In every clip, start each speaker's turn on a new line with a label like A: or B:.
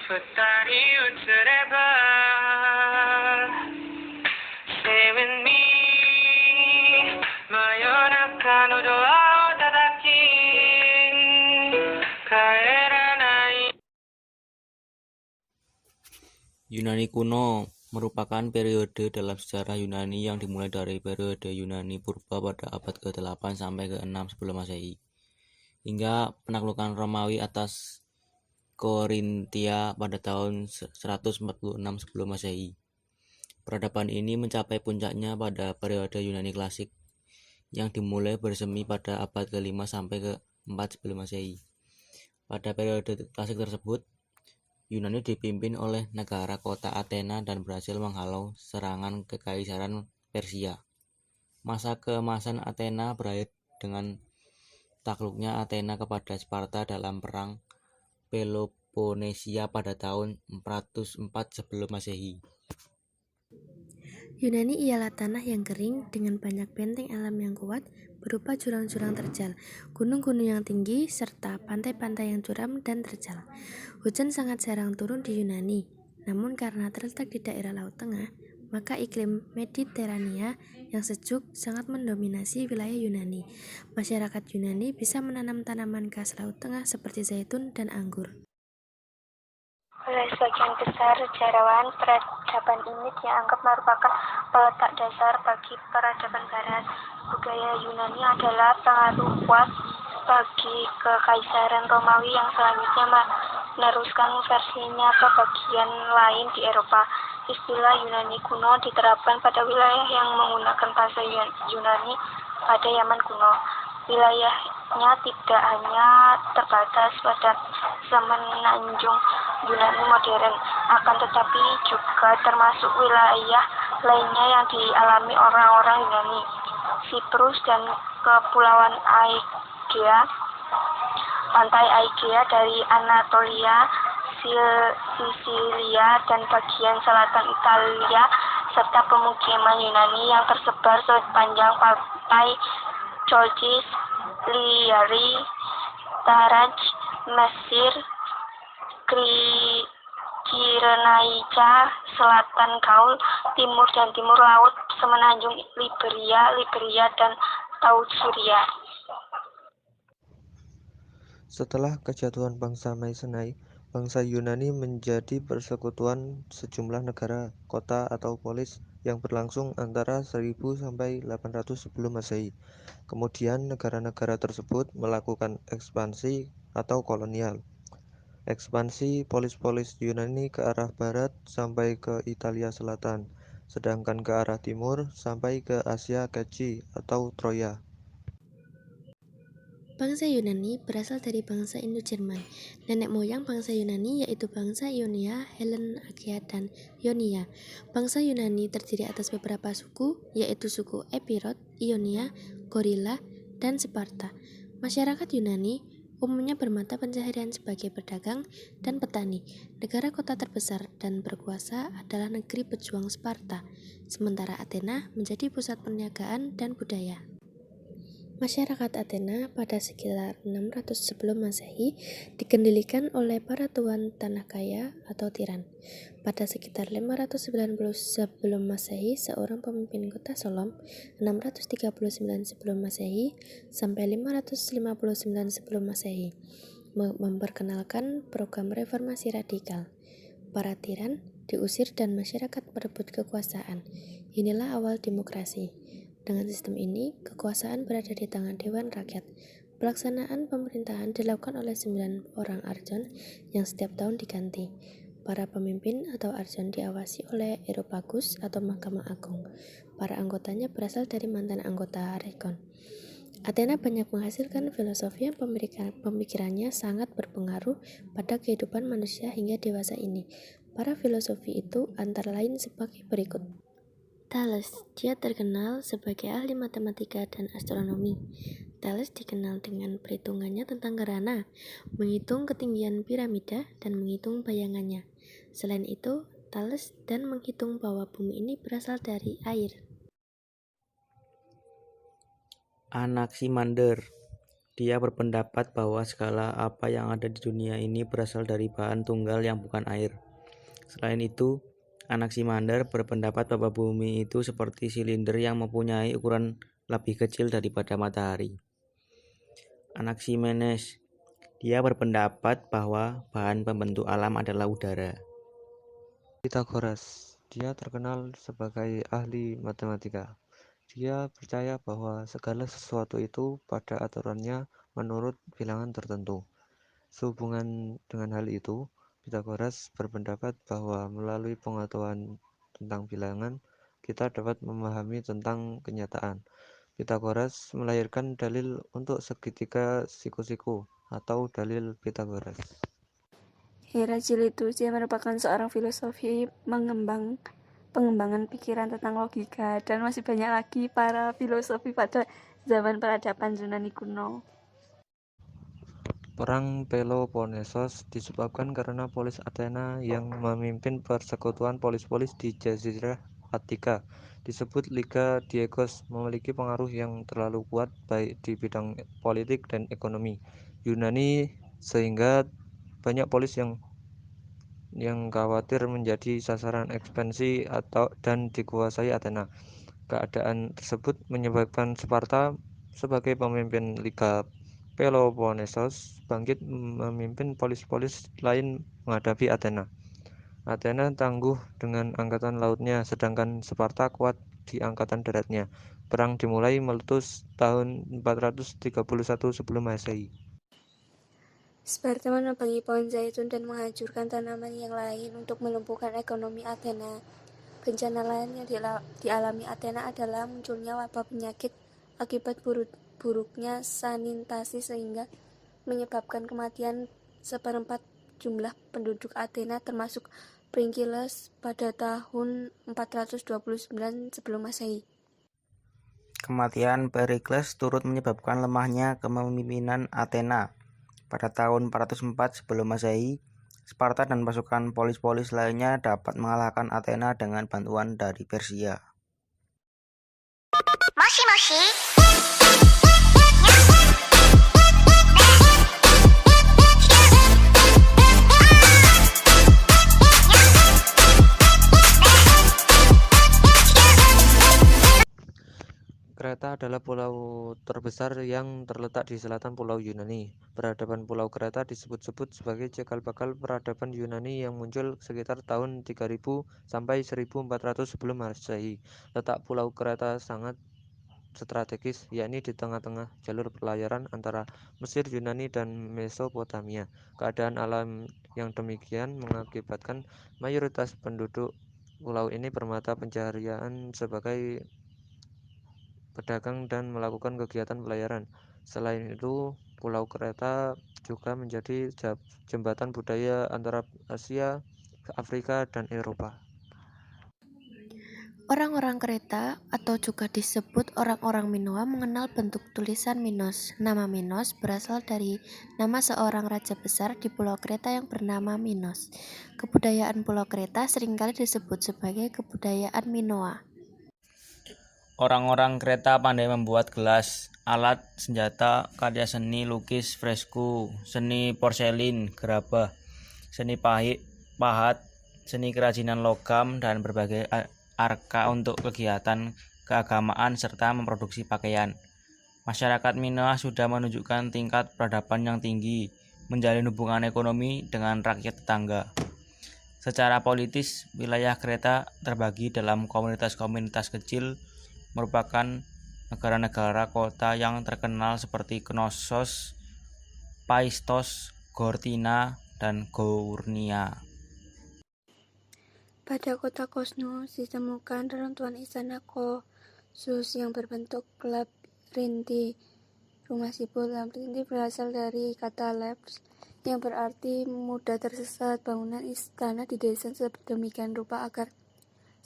A: 二人映れば Stay with me 真夜中のドアを叩き帰らない
B: Yunani kuno merupakan periode dalam sejarah Yunani yang dimulai dari periode Yunani Purba pada abad ke-8 sampai ke-6 sebelum Masehi, hingga penaklukan Romawi atas Korintia pada tahun 146 sebelum Masehi. Peradaban ini mencapai puncaknya pada periode Yunani klasik yang dimulai bersemi pada abad ke-5 sampai ke-4 sebelum Masehi. Pada periode klasik tersebut, Yunani dipimpin oleh negara kota Athena dan berhasil menghalau serangan kekaisaran Persia. Masa keemasan Athena berakhir dengan takluknya Athena kepada Sparta dalam perang Peloponnesia pada tahun 404 sebelum Masehi.
C: Yunani ialah tanah yang kering dengan banyak benteng alam yang kuat berupa jurang-jurang terjal, gunung-gunung yang tinggi, serta pantai-pantai yang curam dan terjal. Hujan sangat jarang turun di Yunani, namun karena terletak di daerah Laut Tengah, maka iklim Mediterania yang sejuk sangat mendominasi wilayah Yunani. Masyarakat Yunani bisa menanam tanaman khas Laut Tengah seperti zaitun dan anggur.
D: Oleh sebagian besar sejarawan, peradaban ini dianggap merupakan peletak dasar bagi peradaban Barat. Budaya Yunani adalah pengaruh kuat bagi Kekaisaran Romawi yang selanjutnya meneruskan versinya ke bagian lain di Eropa. Istilah Yunani kuno diterapkan pada wilayah yang menggunakan bahasa Yunani pada Yaman kuno. Wilayahnya tidak hanya terbatas pada semenanjung Yunani modern, akan tetapi juga termasuk wilayah lainnya yang dialami orang-orang Yunani. Siprus dan Kepulauan Aegea, pantai Aegea dari Anatolia, Sisilia dan bagian selatan Italia, serta pemukiman Yunani yang tersebar sepanjang pantai Chalcis, Liari, Taraj, Mesir, Cyrenaica, Selatan Gaul, Timur dan Timur Laut, Semenanjung Liberia dan Tausuria.
E: Setelah kejatuhan bangsa Mycenae, bangsa Yunani menjadi persekutuan sejumlah negara, kota atau polis yang berlangsung antara 1000 sampai 800 sebelum Masehi. Kemudian negara-negara tersebut melakukan ekspansi atau kolonial. Ekspansi polis-polis Yunani ke arah barat sampai ke Italia Selatan, sedangkan ke arah timur sampai ke Asia Kecil atau Troya.
C: Bangsa Yunani berasal dari bangsa Indo-Jerman. Nenek moyang bangsa Yunani yaitu bangsa Ionia, Helen, Achaea, dan Ionia. Bangsa Yunani terdiri atas beberapa suku, yaitu suku Epirot, Ionia, Gorilla, dan Sparta. Masyarakat Yunani umumnya bermata pencaharian sebagai pedagang dan petani. Negara kota terbesar dan berkuasa adalah negeri pejuang Sparta, sementara Athena menjadi pusat perniagaan dan budaya. Masyarakat Athena pada sekitar 600 sebelum Masehi dikendalikan oleh para tuan tanah kaya atau tiran. Pada sekitar 590 sebelum Masehi, seorang pemimpin kota Solon 639 sebelum Masehi sampai 559 sebelum Masehi memperkenalkan program reformasi radikal. Para tiran diusir dan masyarakat merebut kekuasaan. Inilah awal demokrasi. Dengan sistem ini, kekuasaan berada di tangan Dewan Rakyat. Pelaksanaan pemerintahan dilakukan oleh 9 orang archon yang setiap tahun diganti. Para pemimpin atau archon diawasi oleh Areopagus atau Mahkamah Agung. Para anggotanya berasal dari mantan anggota Rekon. Athena banyak menghasilkan filosofi yang pemikirannya sangat berpengaruh pada kehidupan manusia hingga dewasa ini. Para filosofi itu antara lain sebagai berikut. Thales, dia terkenal sebagai ahli matematika dan astronomi. Thales dikenal dengan perhitungannya tentang gerhana, menghitung ketinggian piramida, dan menghitung bayangannya. Selain itu, Thales dan menghitung bahwa bumi ini berasal dari air.
B: Anaximander, Dia berpendapat bahwa segala apa yang ada di dunia ini berasal dari bahan tunggal yang bukan air. Selain itu, Anaximander berpendapat bahwa bumi itu seperti silinder yang mempunyai ukuran lebih kecil daripada matahari. Anaximenes, dia berpendapat bahwa bahan pembentuk alam adalah udara.
E: Pythagoras, dia terkenal sebagai ahli matematika. Dia percaya bahwa segala sesuatu itu pada aturannya menurut bilangan tertentu. Sehubungan dengan hal itu, Pythagoras berpendapat bahwa melalui pengetahuan tentang bilangan, kita dapat memahami tentang kenyataan. Pythagoras melahirkan dalil untuk segitiga siku-siku atau dalil Pythagoras.
F: Heraklitus, dia merupakan seorang filosofi pengembangan pikiran tentang logika, dan masih banyak lagi para filosofi pada zaman peradaban Yunani kuno.
E: Perang Peloponnesos disebabkan karena polis Athena yang memimpin persekutuan polis-polis di Jazirah Attika, disebut Liga Diegos, memiliki pengaruh yang terlalu kuat baik di bidang politik dan ekonomi Yunani sehingga banyak polis yang khawatir menjadi sasaran ekspansi dan dikuasai Athena. Keadaan tersebut menyebabkan Sparta sebagai pemimpin Liga Peloponnesos bangkit memimpin polis-polis lain menghadapi Athena. Athena tangguh dengan angkatan lautnya, sedangkan Sparta kuat di angkatan daratnya. Perang dimulai meletus tahun 431 sebelum Masehi.
F: Sparta menebangi pohon zaitun dan menghancurkan tanaman yang lain untuk melumpuhkan ekonomi Athena. Bencana lain yang dialami Athena adalah munculnya wabah penyakit akibat buruknya sanitasi sehingga menyebabkan kematian seperempat jumlah penduduk Athena termasuk Perikles pada tahun 429 sebelum Masehi.
B: Kematian Perikles turut menyebabkan lemahnya kepemimpinan Athena. Pada tahun 404 sebelum Masehi, Sparta dan pasukan polis-polis lainnya dapat mengalahkan Athena dengan bantuan dari Persia.
E: Kreta adalah pulau terbesar yang terletak di selatan pulau Yunani. Peradaban Pulau Kreta disebut-sebut sebagai cikal bakal peradaban Yunani yang muncul sekitar tahun 3000 sampai 1400 sebelum Masehi. Letak Pulau Kreta sangat strategis, yakni di tengah-tengah jalur pelayaran antara Mesir, Yunani, dan Mesopotamia. Keadaan alam yang demikian mengakibatkan mayoritas penduduk pulau ini bermata pencaharian sebagai pedagang dan melakukan kegiatan pelayaran. Selain itu, Pulau Kreta juga menjadi jembatan budaya antara Asia, Afrika, dan Eropa.
C: Orang-orang Kreta atau juga disebut orang-orang Minoa mengenal bentuk tulisan Minos. Nama Minos berasal dari nama seorang raja besar di Pulau Kreta yang bernama Minos. Kebudayaan Pulau Kreta seringkali disebut sebagai kebudayaan Minoa.
B: Orang-orang Kreta pandai membuat gelas, alat, senjata, karya seni, lukis, fresko, seni porselin, gerabah, seni pahat, seni kerajinan logam, dan berbagai arka untuk kegiatan keagamaan serta memproduksi pakaian. Masyarakat Minoa sudah menunjukkan tingkat peradaban yang tinggi, menjalin hubungan ekonomi dengan rakyat tetangga. Secara politis, wilayah Kreta terbagi dalam komunitas-komunitas kecil, merupakan negara-negara kota yang terkenal seperti Knossos, Paistos, Gortina, dan Gournia.
F: Pada kota Kosnos ditemukan reruntuhan istana Kossus yang berbentuk labirinti. Rumah siput labirinti berasal dari kata laps yang berarti mudah tersesat. Bangunan istana didesain sedemikian rupa agar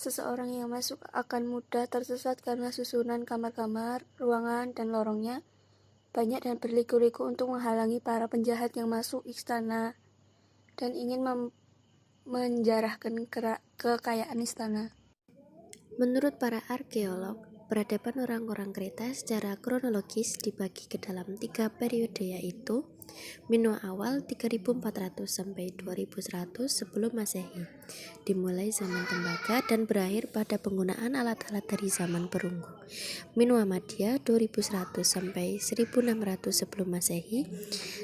F: seseorang yang masuk akan mudah tersesat karena susunan kamar-kamar, ruangan, dan lorongnya banyak dan berliku-liku untuk menghalangi para penjahat yang masuk istana dan ingin menjarahkan kekayaan istana.
C: Menurut para arkeolog, Peradaban orang-orang Kreta secara kronologis dibagi ke dalam 3 periode, yaitu Minoa awal 3400 sampai 2100 sebelum Masehi, dimulai zaman tembaga dan berakhir pada penggunaan alat-alat dari zaman perunggu. Minoa Madya 2100 sampai 1600 sebelum Masehi.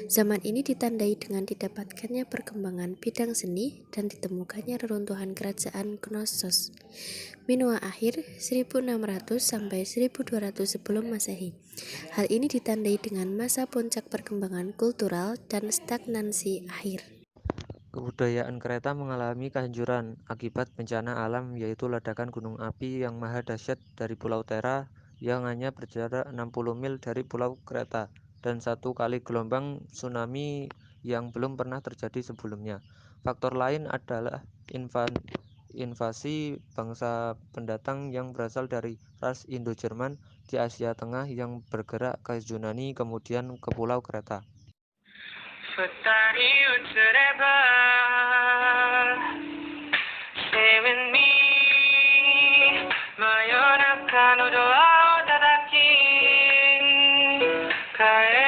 C: Zaman ini ditandai dengan didapatkannya perkembangan bidang seni dan ditemukannya reruntuhan kerajaan Knossos. Minoa akhir 1600 sampai 1200 sebelum Masehi. Hal ini ditandai dengan masa puncak perkembangan kultural dan stagnansi akhir.
E: Kebudayaan Kreta mengalami kehancuran akibat bencana alam, yaitu ledakan gunung api yang maha dahsyat dari Pulau Terra yang hanya berjarak 60 mil dari Pulau Kreta, dan 1 kali gelombang tsunami yang belum pernah terjadi sebelumnya. Faktor lain adalah invasi bangsa pendatang yang berasal dari ras Indo-Jerman di Asia Tengah yang bergerak ke Yunani kemudian ke Pulau Kreta.
A: 二人移れば Stay with me 真夜中のドアを叩き帰